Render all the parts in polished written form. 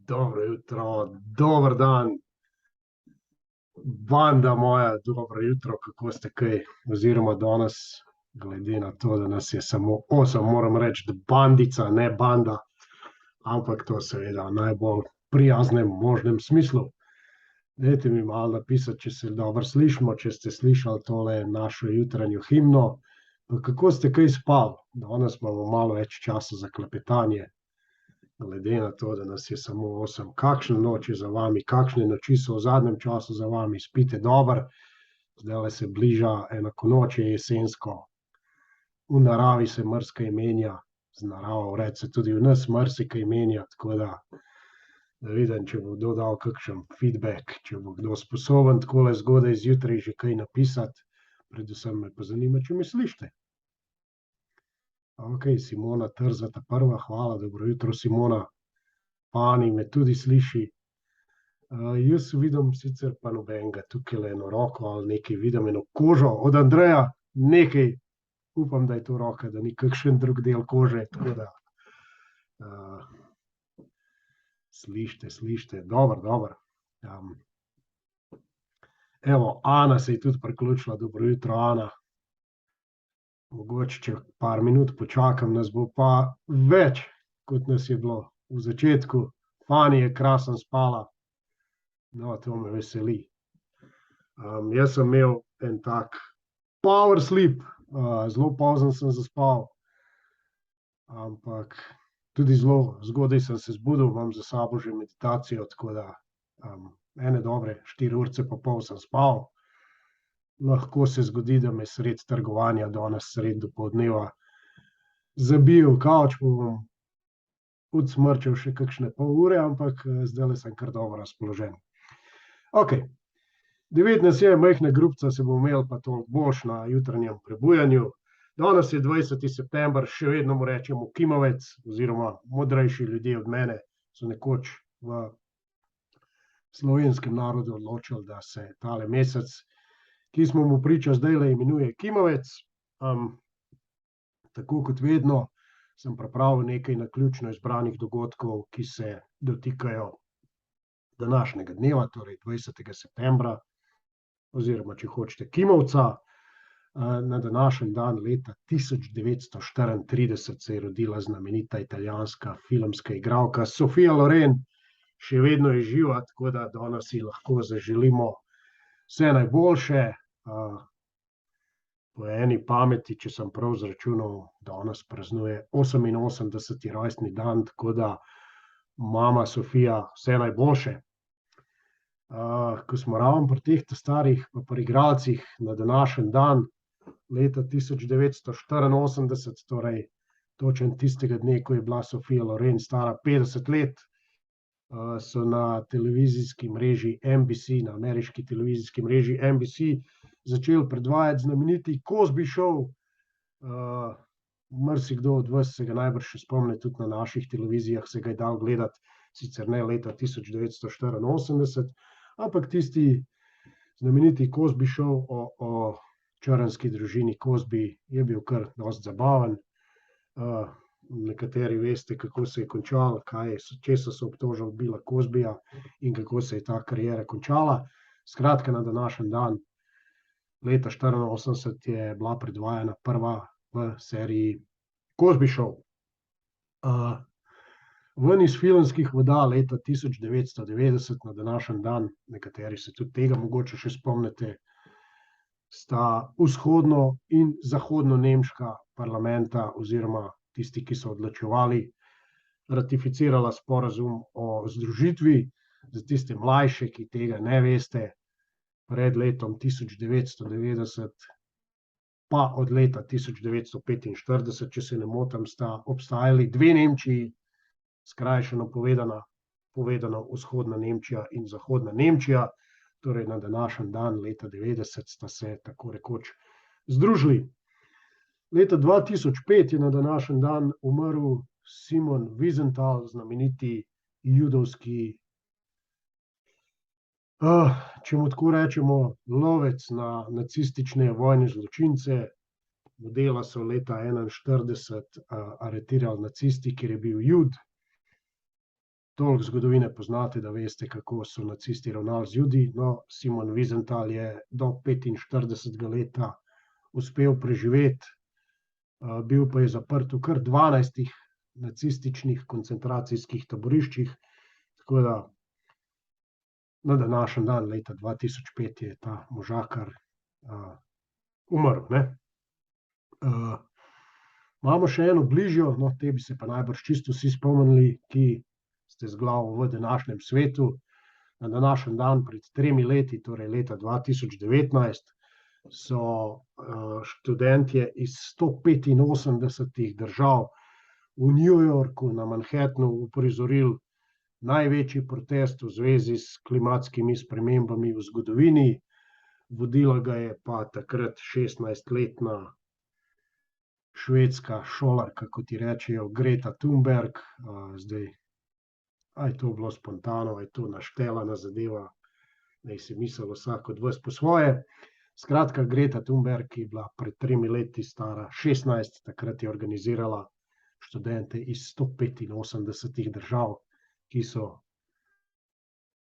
Dobro jutro, dober dan, banda moja, dobro jutro, kako ste kaj, oziroma danes, glede na to, da nas je samo 8, moram reči, da bandica, ne banda, ampak to seveda v najbolj prijaznem možnem smislu. Dajte mi malo napisati, če se dobro slišimo, če ste slišali tole našo jutranjo himno, pa kako ste kaj spali. Danes imamo malo več časa za klepetanje. Glede na to, da nas je samo 8, kakšne noči za vami, kakšne noči so v zadnjem času za vami, spite dobro, zdaj se bliža enakonočje jesensko, v naravi se marsikaj menja, z naravo vred se tudi v nas marsikaj menja, tako da vidim, če bo kdo dal kakšen feedback, če bo kdo sposoben takole zgodaj zjutraj že kaj napisati, predvsem me pa zanima, če me slišite. Ok, Simona Trzata prva, hvala, dobro jutro, Simona. Pani me tudi sliši. Jaz vidim sicer pa nobenega tukaj eno roko ali nekaj, vidim eno kožo od Andreja, nekaj, upam, da je to roka, da ni kakšen drug del kože, tako da slišite, dobro. Evo, Ana se je tudi priključila, dobro jutro, Ana. Mogoče, če par minut počakam, nas bo pa več, kot nas je bilo v začetku. Fani je krasno spala. No, to me veseli. Jaz sem imel en tak power sleep, zelo pozno sem zaspal, ampak tudi zelo zgodaj sem se zbudil, imam za sabo že meditacijo, tako da ene dobre 4 urice pa pol sem spal. Lahko se zgodi, da me sredi trgovanja danes sredi dopoldneva zabije v kavč, pa bom odsmrčil še kakšne pol ure, ampak zdajle sem kar dobro razpoložen. Ok, 9 nas je, majhna grupca, se bomo imeli pa toliko boljš na jutranjem prebujanju. Danes je 20. september, še vedno mu rečemo kimavec, oziroma modrejši ljudje od mene so nekoč v slovenskem narodu odločili, da se tale mesec, ki smo mu priča zdajle, imenuje kimavec. Tako kot vedno sem pripravil nekaj naključno izbranih dogodkov, ki se dotikajo današnjega dneva, torej 20. septembra, oziroma če hočete kimavca. Na današnji dan leta 1934 se je rodila znamenita italijanska filmska igralka Sofia Loren, še vedno je živa, tako da danes ji lahko zaželimo vse najboljše. Po eni pameti, če sem prav izračunal, danes praznuje 88. rojstni dan, tako da mama Sofija, vse najboljše. Ko smo ravno pri teh starih pa pri igralcih, na današnji dan leta 1984, torej točno tistega dne, ko je bila Sofia Loren stara 50 let, so na televizijski mreži NBC, na ameriški televizijski mreži NBC, začeli predvajati znameniti Cosby Show. Marsikdo od vas se ga najbrž še spomni, tudi na naših televizijah se ga je dal gledati, sicer ne leta 1984, ampak tisti znameniti Cosby Show o črnski družini Cosby je bil kar dosti zabaven. Nekateri veste, kako se je končal, česa so obtožili Billa Cosbyja in kako se je ta kariera končala. Skratka, na današnji dan leta 1984 je bila predvajana prva v seriji Cosby Show. Ven iz filmskih voda leta 1990, na današnji dan, nekateri se tudi tega mogoče še spomnite, sta vzhodno in zahodno nemška parlamenta oziroma tisti, ki so odločevali, ratificirala sporazum o združitvi. Za tiste mlajše, ki tega ne veste, pred letom 1990 pa od leta 1945, če se ne motim, sta obstajali dve Nemčiji, skrajšano povedano vzhodna Nemčija in zahodna Nemčija, torej na današnji dan leta 90 sta se tako rekoč združili. Leta 2005 je na današnji dan umrl Simon Wiesenthal, znameniti judovski, če mu tako rečemo, lovec na nacistične vojne zločince. Modela so leta 1941 aretirali nacisti, ker je bil Jud. toliko zgodovine poznate, da veste, kako so nacisti ravnali z Judi. No, Simon Wiesenthal je do 45. leta uspel preživeti, bil pa je zaprt v kar 12 nacističnih koncentracijskih taboriščih, tako da na današnji dan, leta 2005, je ta možakar umrl. Imamo še eno bližjo, no, te bi se pa najbrž čisto vsi spomnili, ki ste z glavo v današnjem svetu. Na današnji dan pred 3 leti, torej leta 2019, so študentje iz 185 držav v New Yorku na Manhattnu uprizorili največji protest v zvezi s klimatskimi spremembami v zgodovini. Vodila ga je pa takrat 16-letna švedska šolarka, kot ji rečejo, Greta Thunberg. Zdaj, a je to bilo spontano, a je to naštelana zadeva, naj si misli vsak od vas po svoje. Skratka, Greta Thunberg je bila pred 3 leti stara 16, takrat je organizirala študente iz 185 držav, ki so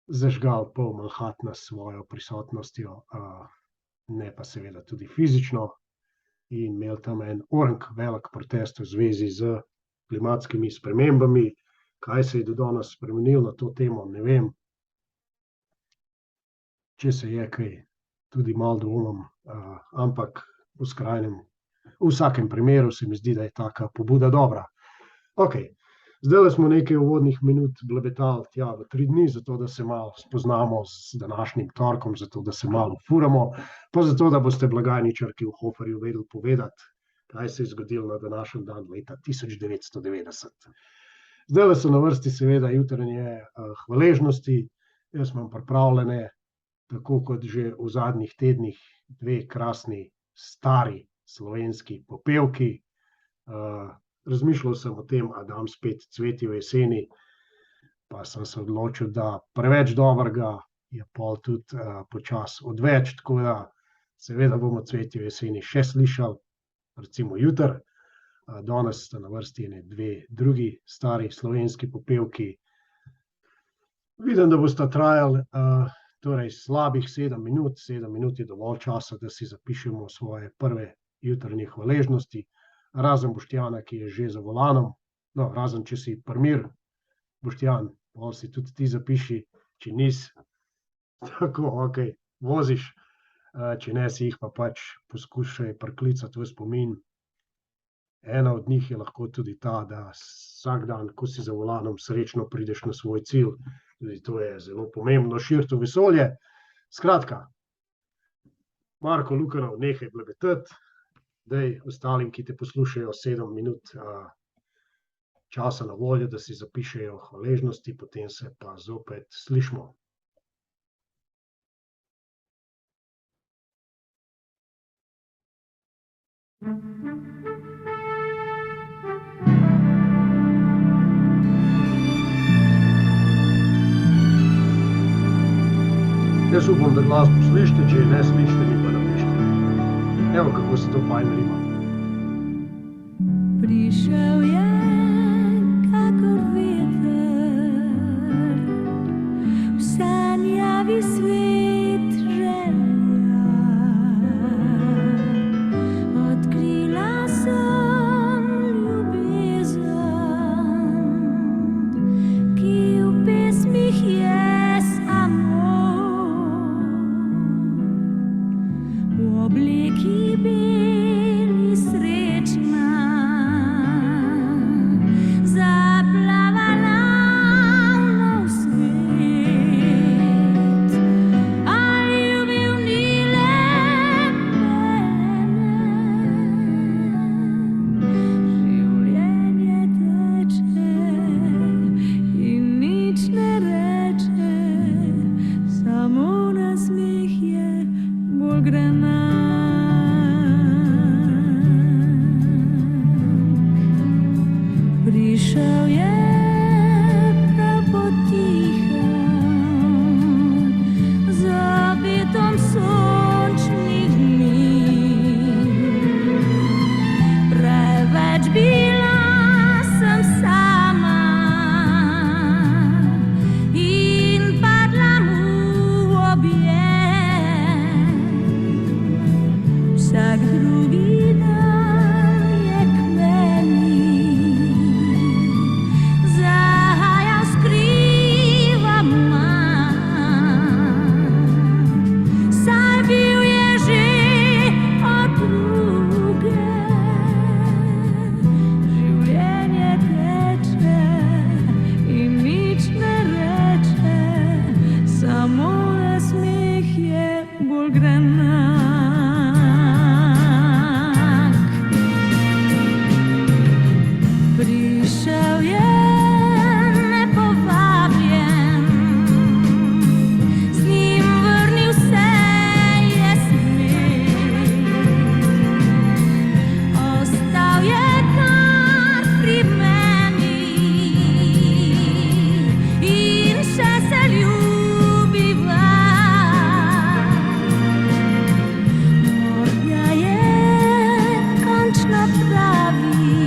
zažgali pol Manhattna s svojo prisotnostjo, ne pa seveda tudi fizično, in imeli tam en velik protest v zvezi z klimatskimi spremembami. Kaj se je do danes spremenilo na to temo, ne vem. Če se je kaj, tudi malo dvomim, ampak v vsakem primeru se mi zdi, da je taka pobuda dobra. Okej. Zdaj smo nekaj uvodnih minut blebetali tja v 3 dni, zato da se malo spoznamo z današnjim torkom, zato da se malo furamo, pa zato da boste blagajničarki v Hoferju vedeli povedati, kaj se je zgodilo na današnji dan leta 1990. Zdaj so na vrsti seveda jutranje hvaležnosti. Jaz imam pripravljene, tako kot že v zadnjih tednih, 2 krasni stari slovenski popevki. Razmišljal sem o tem, a dam spet Cvetje v jeseni, pa sem se odločil, da preveč dobrega je pol tudi počasi odveč, tako da seveda bomo Cvetje v jeseni še slišali, recimo jutri. Danes sta na vrsti 2 drugi stari slovenski popevki. Vidim, da bosta trajali torej slabih 7 minut. 7 minut je dovolj časa, da si zapišemo svoje prve jutranje hvaležnosti. Razen Boštjana, ki je že za volanom, no, razen če si primir, Boštjan, pol si tudi ti zapiši, če nisi, tako, okej, voziš, če ne si jih pa pač poskušaj priklicati v spomin. Ena od njih je lahko tudi ta, da vsak dan, ko si za volanom, srečno prideš na svoj cilj. Tudi to je zelo pomembno, širiti v vesolje. Skratka, Marko Lukanov, nehaj blebetati. Daj ostalim, ki te poslušajo, 7 minut časa na voljo, da si zapišejo hvaležnosti, potem se pa zopet slišmo. Jaz upam, da glas poslišite, če ne slišite, mi pa napišite. Evo, kako se to fajn rima. Prišel je kakor veter, v sanjavi svet želja. Odkrila sem ljubezen, ki v pesmih je samo. V obliki beli srečna, zaplavala v nov svet. A ljubil ni le mene, življenje teče in nič ne reče, samo nasmeh je bolj grenak. Prišel je prav potihem, z obetom sončnih dni. Preveč bila sem sama, Ostal je nepovabljen, z njim vrnil se je smeh. Ostal je kar pri meni in še se ljubiva. Morda je končno pravi,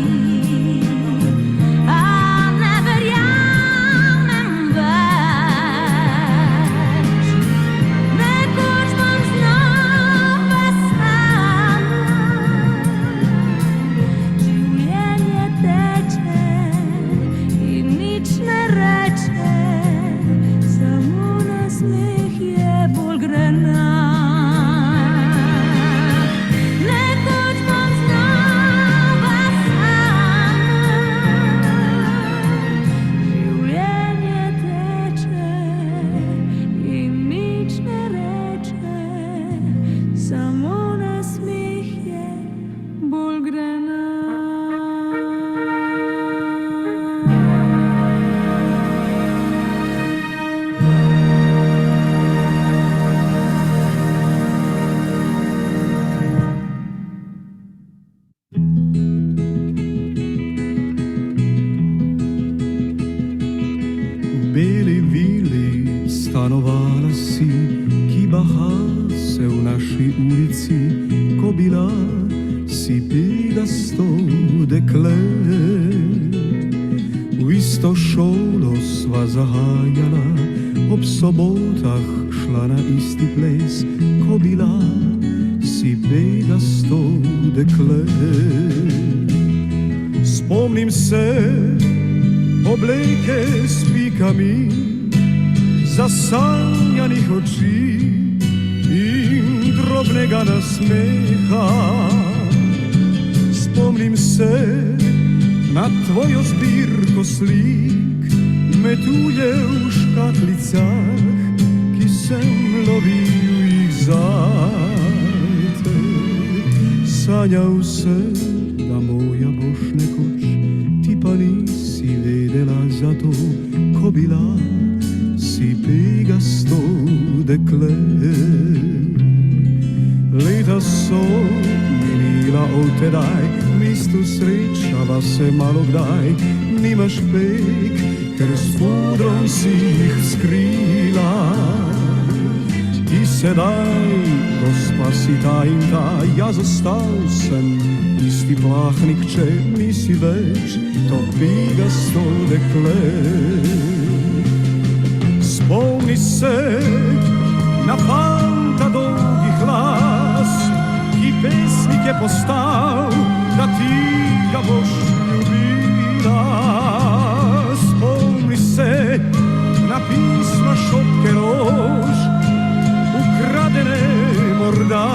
a ne verjamem več. Nekoč bom znova sama, življenje teče in nič ne reče, samo nasmeh je bolj grenak. Nekoč bom znova sama, življenje teče in nič ne reče, samo nasmeh je bolj grenak. V beli vili stanovala si, ki baha se v naši ulici, ko bila si pegasto dekle. V isto šolo sva zahajala, ob sobotah šla na isti ples, ko bila si pegasto dekle. Spomnim se obleke s pikami, zasanjanih oči in drobnega nasmeha. Spomnim se na tvojo zbirko slik, metulje v škatlicah, ki sem lovil jih zate. Sanjal sem, da moja boš nekoč, ti pa nisi vedela za to, ko bila si pegasto dekle. Leta so minila od tedaj, v mestu srečava se malo kdaj. Nimaš pek, ker s pudrom si jih skrila. Ti sedaj, gospa si ta in ta, jaz ostal sem isti plahnik, če nisi več to pegasto dekle. Spomni se na fanta dolgi glas, ki pesnik je postal, da ti ga boš ljubila. Spomni se na pisma šopke rož, ukradene morda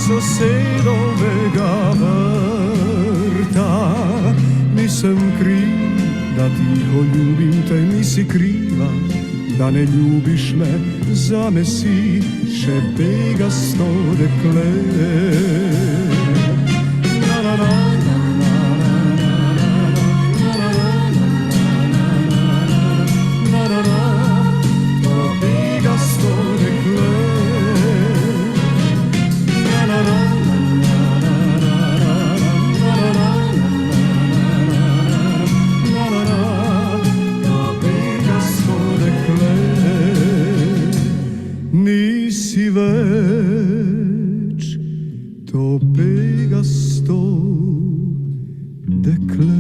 sosedovega vrta. Nisem kriv, da tiho ljubim te, nisi kriva, da ne ljubiš me, zame si še pegasto dekle. La, la, la, la, la, la, la, la, to pegasto dekle. La, la, la, nisi več to pegasto dekle.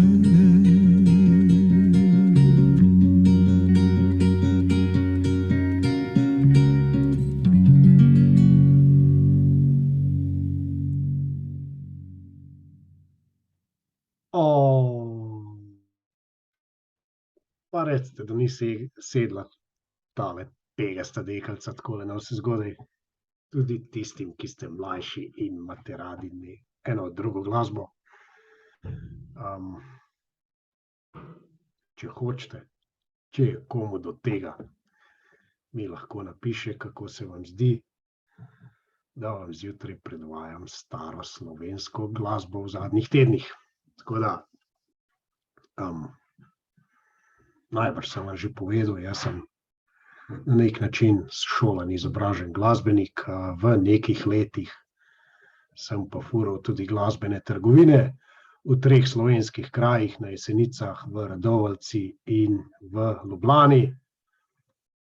Pa recite, da ni sedla tale pegasta deklica takole navsezgodaj. Tudi tistim, ki ste mlajši in imate radi eno drugo glasbo. Če hočete, če je komu do tega, mi lahko napiše, kako se vam zdi, da vam zjutraj predvajam staro slovensko glasbo v zadnjih tednih. Tako da, najbrž sem vam že povedal, jaz sem na nek način šolan, izobražen glasbenik, v nekih letih sem pa fural tudi glasbene trgovine v 3 slovenskih krajih, na Jesenicah, v Radovljici in v Ljubljani.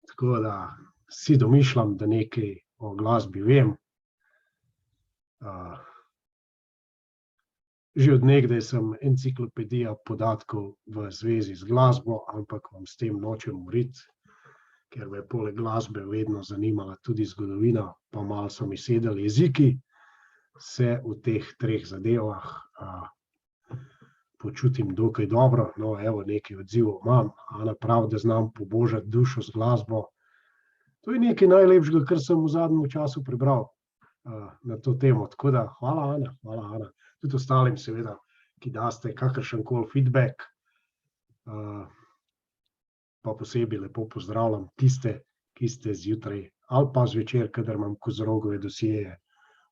Tako da si domišljam, da nekaj o glasbi vem. Že od nekdaj sem enciklopedija podatkov v zvezi z glasbo, ampak vam s tem nočem govoriti, ker me je poleg glasbe vedno zanimala tudi zgodovina, pa malo so mi sedeli jeziki, se v teh 3 zadevah počutim dokaj dobro. No, evo, nekaj odzivov imam. Ana pravi, da znam pobožati dušo z glasbo. To je nekaj najlepšega, kar sem v zadnjem času prebral na to temo. Tako da, hvala Ana. Tudi ostalim seveda, ki daste kakršenkoli feedback. Pa posebej lepo pozdravljam tiste, ki ste zjutraj ali pa zvečer, kadar imam kozorogove dosjeje,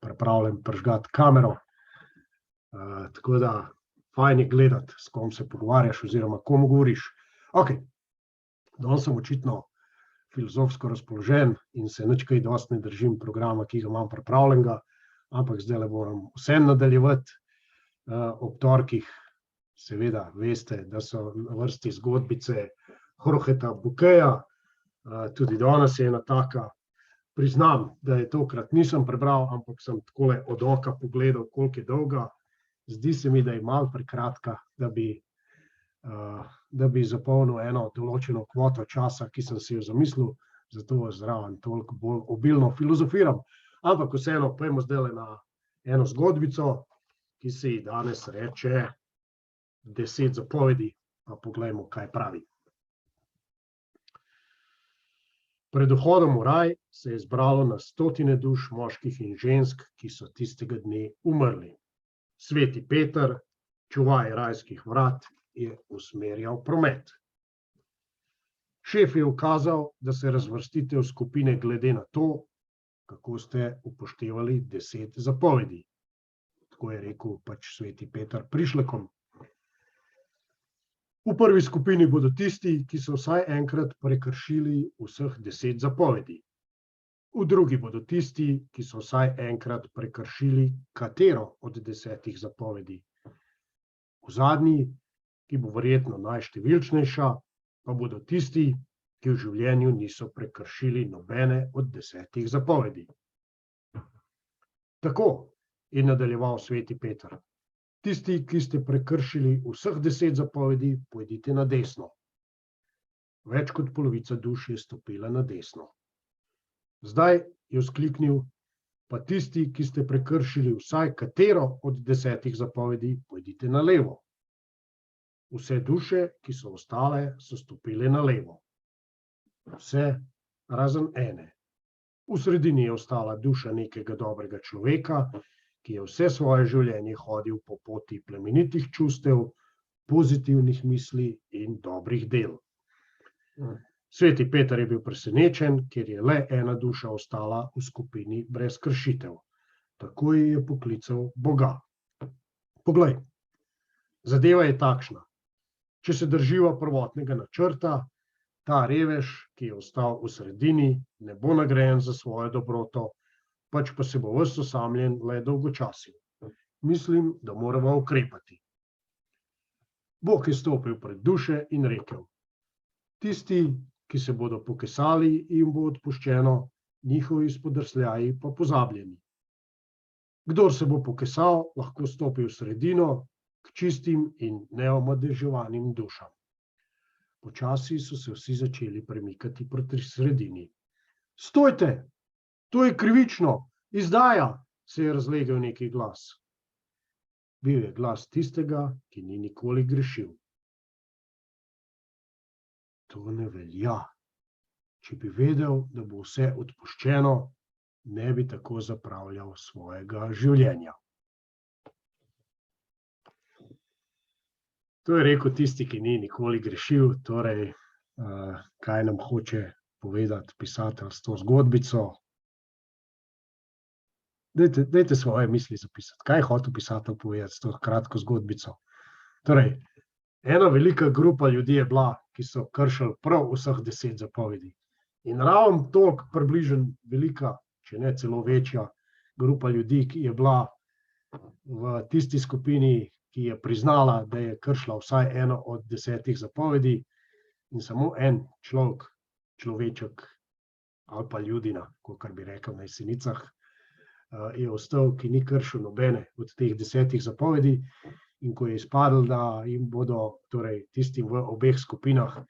pripravljen prižgati kamero. Tako da, fajn je gledati, s kom se pogovarjaš oziroma komu govoriš. Ok, danes sem očitno filozofsko razpoložen in se nič kaj dosti ne držim programa, ki ga imam pripravljenega, ampak zdajle moram vse nadaljevati. Ob torkih seveda veste, da so na vrsti zgodbice Jorgeta Bukeja, tudi danes je ena taka. Priznam, da je tokrat nisem prebral, ampak sem takole od oka pogledal, koliko je dolga. Zdi se mi, da je malo prekratka, da bi zapolnil eno določeno kvoto časa, ki sem si jo zamislil, zato zraven toliko bolj obilno filozofiram. Ampak vseeno, pojmo zdajle na eno zgodbico, ki se ji danes reče 10 zapovedi, pa poglejmo, kaj pravi. Pred vhodom v raj se je zbralo na 100 duš moških in žensk, ki so tistega dne umrli. Sveti Peter, čuvaj rajskih vrat, je usmerjal promet. Šef je ukazal, da se razvrstite v skupine glede na to, kako ste upoštevali 10 zapovedi. Tako je rekel pač sveti Peter prišlekom. V prvi skupini bodo tisti, ki so vsaj enkrat prekršili vseh 10 zapovedi. V drugi bodo tisti, ki so vsaj enkrat prekršili katero od 10 zapovedi. V zadnji, ki bo verjetno najštevilčnejša, pa bodo tisti, ki v življenju niso prekršili nobene od 10 zapovedi. Tako je nadaljeval sveti Peter. Tisti, ki ste prekršili vseh 10 zapovedi, pojdite na desno. Več kot polovica duš je stopila na desno. Zdaj je vzkliknil, pa tisti, ki ste prekršili vsaj katero od 10 zapovedi, pojdite na levo. Vse duše, ki so ostale, so stopile na levo. Vse razen ene. V sredini je ostala duša nekega dobrega človeka, ki je vse svoje življenje hodil po poti plemenitih čustev, pozitivnih misli in dobrih del. Sveti Peter je bil presenečen, ker je le ena duša ostala v skupini brez kršitev. Takoj je poklical Boga. Poglej, zadeva je takšna. Če se drživa prvotnega načrta, ta revež, ki je ostal v sredini, ne bo nagrajen za svojo dobroto, pač pa se bo ves osamljen le dolgočasil. Mislim, da moramo ukrepati. Bog je stopil pred duše in rekel: tisti, ki se bodo pokesali, jim bo odpuščeno, njihovi spodrsljaji pa pozabljeni. Kdor se bo pokesal, lahko stopi v sredino k čistim in neomadeževanim dušam. Počasi so se vsi začeli premikati proti sredini. Stojte! To je krivično, izdaja, se je razlegel neki glas. Bil je glas tistega, ki ni nikoli grešil. To ne velja. Če bi vedel, da bo vse odpuščeno, ne bi tako zapravljal svojega življenja. To je rekel tisti, ki ni nikoli grešil, torej kaj nam hoče povedati pisatelj s to zgodbico. Dajte svoje misli zapisati. Kaj je hotel pisatelj povedati s to kratko zgodbico? Torej, ena velika grupa ljudi je bila, ki so kršili prav vseh 10 zapovedi. In ravno toliko približno velika, če ne celo večja grupa ljudi, ki je bila v tisti skupini, ki je priznala, da je kršila vsaj eno od 10 zapovedi, in samo en človeček ali pa ljudina, kakor bi rekel na Jesenicah, je ostal, ki ni kršil nobene od teh 10 zapovedi, in ko je izpadlo, da jim bodo, torej tistim v obeh skupinah,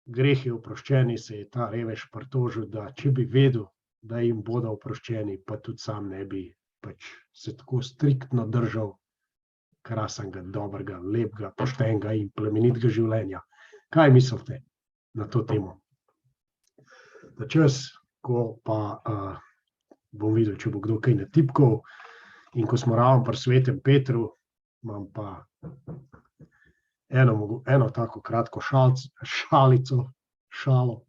grehi oproščeni, se je ta revež pritožil, da če bi vedel, da jim bodo oproščeni, pa tudi sam ne bi pač se tako striktno držal krasnega, dobrega, lepega, poštenega in plemenitega življenja. Kaj mislite na to temo? Na čas, ko pa bom videl, če bo kdo kaj natipkal, in ko smo ravno pri svetem Petru, imam pa eno tako kratko šalo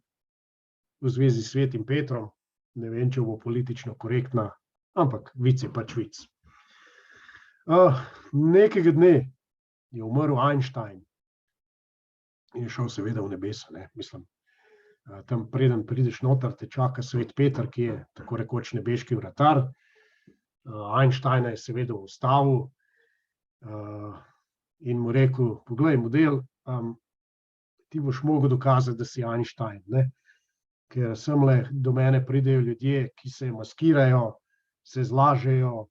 v zvezi s svetim Petrom. Ne vem, če bo politično korektna, ampak vic je pač vic. Nekega dne je umrl Einstein in je šel seveda v nebesa, ne, mislim. Tam preden prideš noter, te čaka svet Peter, ki je tako rekoč nebeški vratar. Einsteina je seveda ustavil in mu rekel, poglej, model, ti boš mogel dokazati, da si Einstein, ne? Ker semle do mene pridejo ljudje, ki se maskirajo, se zlažejo,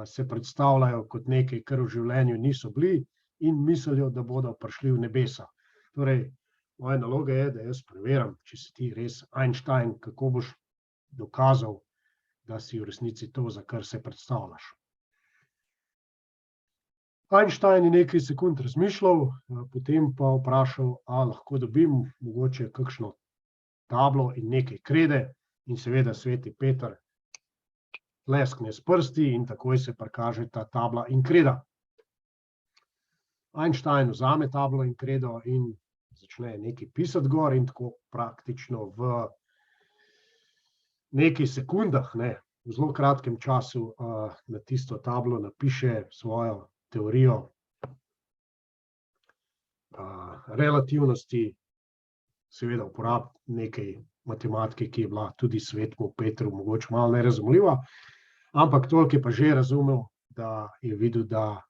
se predstavljajo kot nekaj, kar v življenju niso bili, in mislijo, da bodo prišli v nebesa. Torej, moja naloga je, da jaz preverim, če si ti res Einstein, kako boš dokazal, da si v resnici to, za kar se predstavljaš. Einstein je nekaj sekund razmišljal, potem pa vprašal, a lahko dobim mogoče kakšno tablo in nekaj krede, in seveda sveti Peter leskne s prsti in takoj se prikaže ta tabla in kreda. Einstein vzame tablo in kredo in začne nekaj pisati gor, in tako praktično v nekaj sekundah, ne, v zelo kratkem času na tisto tablo napiše svojo teorijo relativnosti, seveda uporabi nekaj matematike, ki je bila tudi svetemu Petru mogoče malo nerazumljiva, ampak toliko je pa že razumel, da je videl, da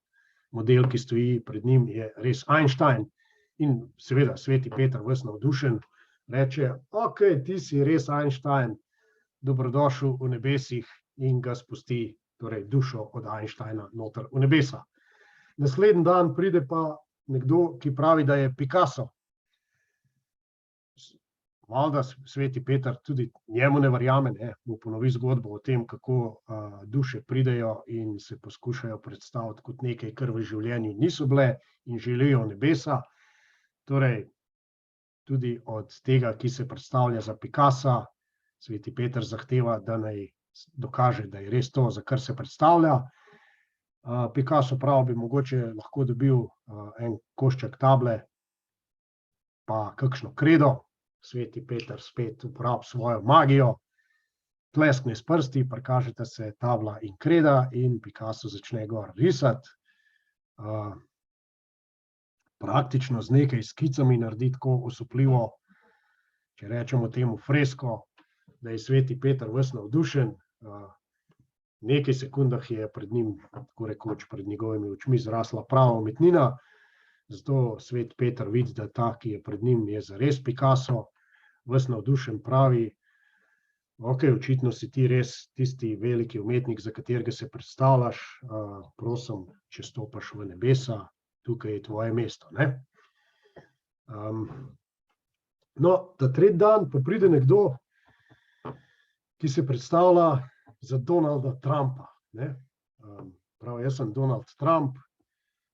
model, ki stoji pred njim, je res Einstein. In seveda sveti Peter ves navdušen reče, ok, ti si res Einstein, dobrodošel v nebesih, in ga spusti, torej dušo od Einsteina noter v nebesa. Naslednji dan pride pa nekdo, ki pravi, da je Picasso. Valjda sveti Peter tudi njemu ne verjame, ne, mu ponovi zgodbo o tem, kako duše pridejo in se poskušajo predstaviti kot nekaj, kar v življenju niso bile, in želijo nebesa. Torej, tudi od tega, ki se predstavlja za Picassa, sveti Peter zahteva, da naj dokaže, da je res to, za kar se predstavlja. Picasso pravi, bi mogoče lahko dobil en košček table, pa kakšno kredo. Sveti Peter spet uporabi svojo magijo, tleskne s prsti, prikažeta se tabla in kreda, in Picasso začne gor risati. Praktično z nekaj skicami naredi tako osupljivo, če rečemo temu fresko, da je sveti Peter ves navdušen. V nekaj sekundah je pred njim, tako rekoč pred njegovimi očmi, zrasla prava umetnina. Zato svet Peter vidi, da ta, ki je pred njim, je zares Picasso, ves navdušen, pravi, ok, očitno si ti res tisti veliki umetnik, za katerega se predstavljaš, prosim, če stopaš v nebesa, tukaj je tvoje mesto, ne. No, ta tretji dan pa pride nekdo, ki se predstavlja za Donalda Trumpa, ne. Pravi, jaz sem Donald Trump,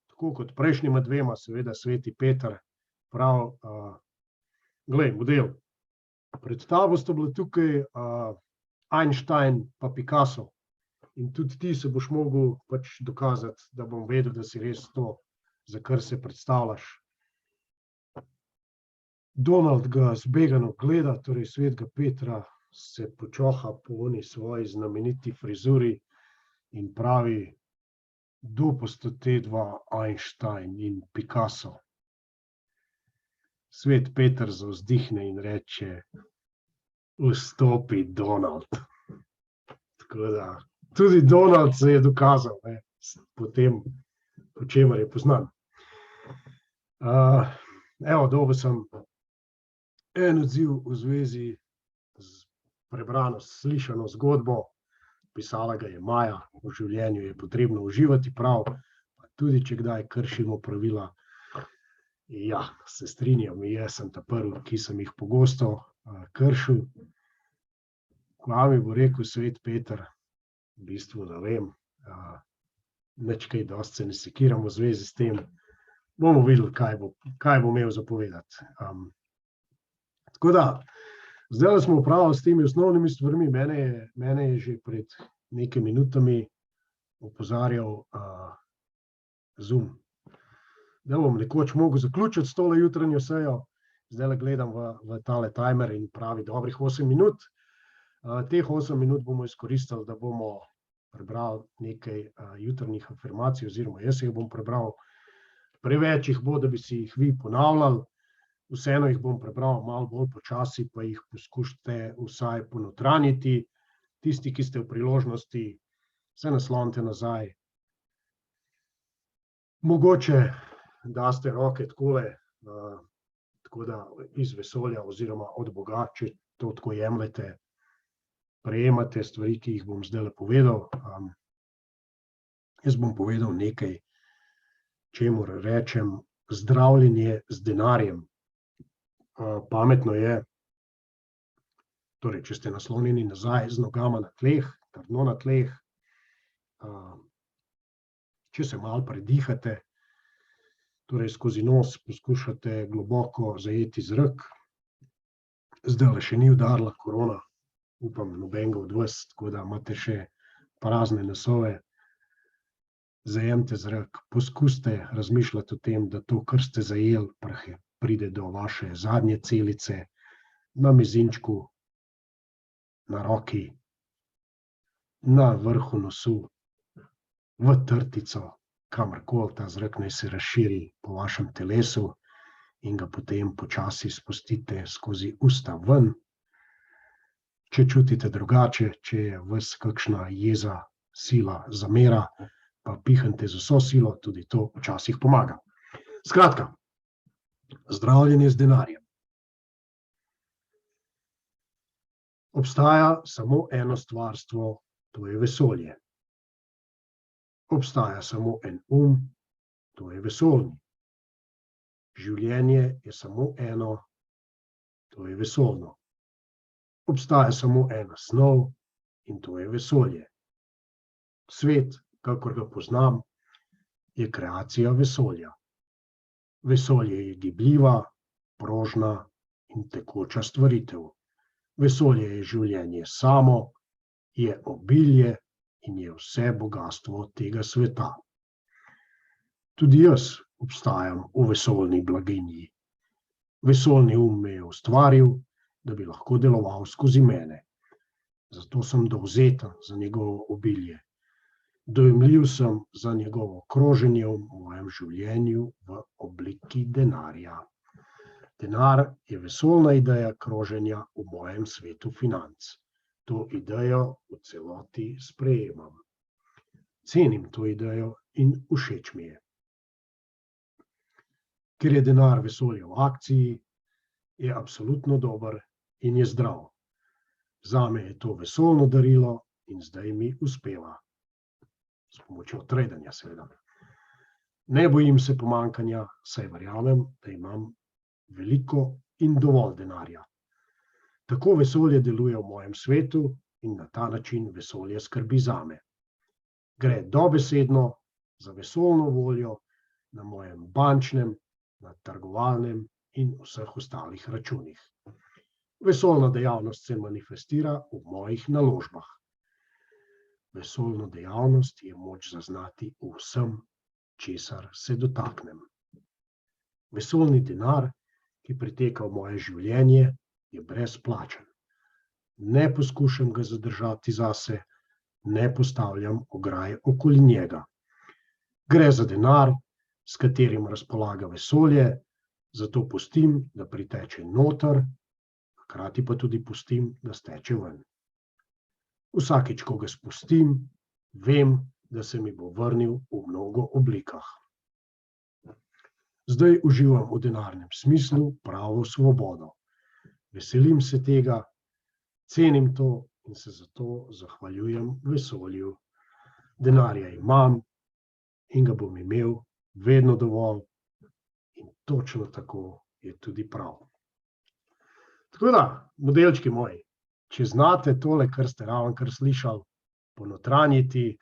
tako kot prejšnjima dvema, seveda sveti Peter pravi, glej, model, pred tabo sta bila tukaj Einstein pa Picasso, in tudi ti se boš mogel pač dokazati, da bom vedel, da si res to, za kar se predstavljaš. Donald ga zbegano gleda, torej svetega Petra, se počoha po oni svoji znameniti frizuri in pravi, kdo pa sta te dva Einstein in Picasso? Svet Peter zavzdihne in reče: "Vstopi, Donald." Tako da, tudi Donald se je dokazal, ne, po tem, po čemer je poznan. Evo, dobil sem en odziv v zvezi z prebrano, slišano zgodbo. Pisala ga je Maja: "V življenju je potrebno uživati prav, pa tudi če kdaj kršimo pravila." Ja, se strinjam, jaz sem ta prvi, ki sem jih pogosto kršil. Kva mi bo rekel Svet Peter, v bistvu ne vem, nič kaj dosti se ne sekiram v zvezi s tem. Bomo videli, kaj bo imel za povedati. Tako da, zdaj smo opravili s temi osnovnimi stvarmi. Mene je že pred nekaj minutami opozarjal Zoom, da bom nekoč mogel zaključiti s tole jutranjo sejo. Zdajle gledam v tale timer in pravi dobrih 8 minut. Teh 8 minut bomo izkoristili, da bomo prebrali nekaj jutrnjih afirmacij, oziroma jaz jih bom prebral. Preveč jih bo, da bi si jih vi ponavljali. Vseeno jih bom prebral malo bolj počasi, pa jih poskušajte vsaj ponotranjiti. Tisti, ki ste v priložnosti, se naslonite nazaj. Mogoče daste roke takole, tako da iz vesolja oziroma od Boga, če to tako jemljete, prejemate stvari, ki jih bom zdajle povedal. Jaz bom povedal nekaj, čemur rečem zdravljenje z denarjem. Pametno je, torej, če ste naslonjeni nazaj z nogama na tleh, trdno na tleh, če se malo predihate, torej skozi nos poskušate globoko zajeti zrak. Zdajle še ni udarila korona, upam, nobenega od vas, tako da imate še prazne nosove. Zajemite zrak, poskusite razmišljati o tem, da to, kar ste zajeli, pride do vaše zadnje celice, na mezinčku, na roki, na vrhu nosu, v trtico, kamorkoli ta zrak naj se razširi po vašem telesu in ga potem počasi spustite skozi usta ven. Če čutite drugače, če je vas kakšna jeza, sila, zamera, pa pihnite z vso silo, tudi to včasih pomaga. Skratka, zdravljenje z denarjem. Obstaja samo eno stvarstvo, to je vesolje. Obstaja samo en to je vesoljni. Življenje je samo eno, to je vesoljno. Obstaja samo ena snov in to je vesolje. Svet, kakor ga poznam, je kreacija vesolja. Vesolje je gibljiva, prožna in tekoča stvaritev. Vesolje je življenje samo, je obilje in je vse bogastvo tega sveta. Tudi jaz obstajam v vesoljni blaginji. Vesoljni me je ustvaril, da bi lahko deloval skozi mene. Zato sem dovzeten za njegovo obilje. Dojemljiv sem za njegovo kroženje v mojem življenju v obliki denarja. Denar je vesoljna ideja kroženja v mojem svetu financ. To idejo v celoti sprejemam. Cenim to idejo in všeč mi je. Ker je denar vesolja v akciji, je absolutno dober in je zdrav. Zame je to vesoljno darilo in zdaj mi uspeva. S pomočjo trajdenja, seveda. Ne bojim se pomanjkanja, saj verjamem, da imam veliko in dovolj denarja. Tako vesolje deluje v mojem svetu in na ta način vesolje skrbi zame. Gre dobesedno za vesoljno voljo na mojem bančnem, na trgovalnem in vseh ostalih računih. Vesoljna dejavnost se manifestira v mojih naložbah. Vesoljno dejavnost je moč zaznati v vsem, česar se dotaknem. Vesoljni denar, ki priteka v moje življenje, je brezplačen. Ne poskušam ga zadržati zase, ne postavljam ograj okoli njega. Gre za denar, s katerim razpolaga vesolje, Zato pustim, da priteče noter, hkrati pa tudi pustim, da steče ven. Vsakič, ko ga spustim, vem, da se mi bo vrnil v mnogo oblikah. Zdaj uživam v denarnem smislu pravo svobodo. Veselim se tega, cenim to in se zato zahvaljujem vesolju. Denarja imam in ga bom imel vedno dovolj in točno tako je tudi prav. Tako da, modelčki moji, če znate tole, kar ste ravnokar slišali, ponotranjiti,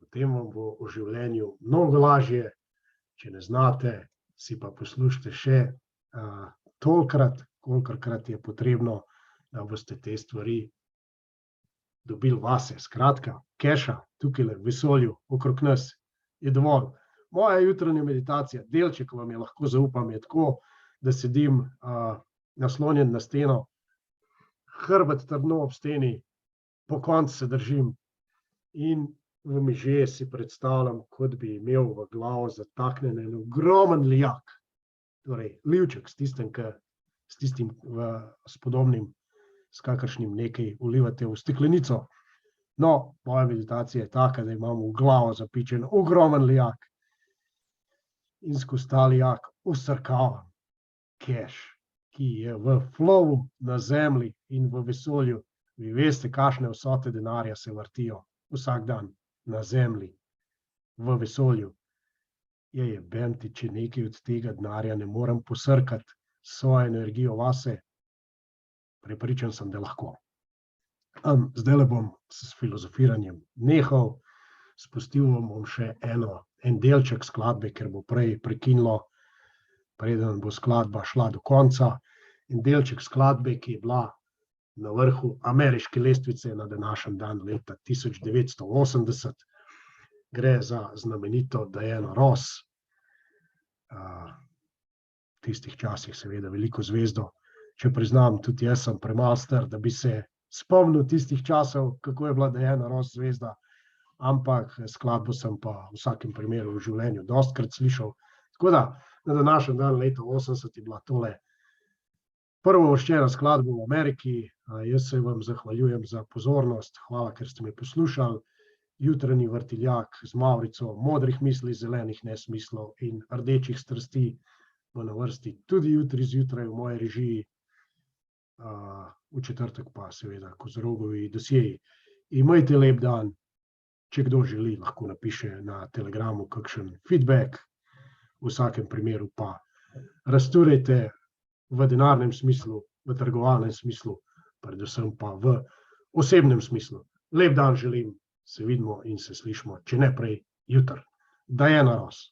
potem vam bo v življenju mnogo lažje, če ne znate, si pa poslušajte še tolikrat, kolikokrat je potrebno, da boste te stvari dobili vase. Skratka, keša tukaj v vesolju, okrog nas je dovolj. Moja jutranja meditacija, delček vam je lahko zaupam, je tako, da sedim naslonjen na steno, hrbet trdno ob steni, po koncu se držim in v miže si predstavljam, kot bi imel v glavo zataknjen en ogromen lijak. Torej, livček s tistim spodobnim, s kakršnim nekaj vlivate v steklenico. No, moja meditacija je taka, da imam v glavo zapičen ogromen lijak in skozi ta lijak vsrkavam keš, ki je v flowu na zemlji in v vesolju. Vi veste, kakšne vsote denarja se vrtijo vsak dan na zemlji, v vesolju. Jebem ti, če nekaj od tega denarja ne morem posrkati svojo energijo vase, prepričan sem, da lahko. Zdajle bom s filozofiranjem nehal, spustil vam bom še en delček skladbe, ker bo prej prekinilo, preden bo skladba šla do konca. En delček skladbe, ki je bila na vrhu ameriške lestvice na današnji dan leta 1980. Gre za znamenito Diano Ross. V tistih časih seveda veliko zvezdo. Če priznam, tudi jaz sem premalo star, da bi se spomnil tistih časov, kako je bila Diana Ross zvezda, ampak skladbo sem pa v vsakem primeru v življenju dostikrat slišal. Tako da, na današnji dan leta 80 je bila tole prvovrščena skladba v Ameriki. Jaz se vam zahvaljujem za pozornost, hvala, ker ste me poslušali. Jutranji vrtiljak z mavrico modrih misli, zelenih nesmislov in rdečih strasti bo na vrsti tudi jutri zjutraj v moji režiji. V četrtek pa seveda Kozorogovi dosjeji. Imejte lep dan. Če kdo želi, lahko napiše na Telegramu kakšen feedback. V vsakem primeru pa razturejte v denarnem smislu, v trgovalnem smislu, predvsem pa v osebnem smislu. Lep dan želim, se vidimo in se slišimo, če ne prej, jutri. Diana Ross.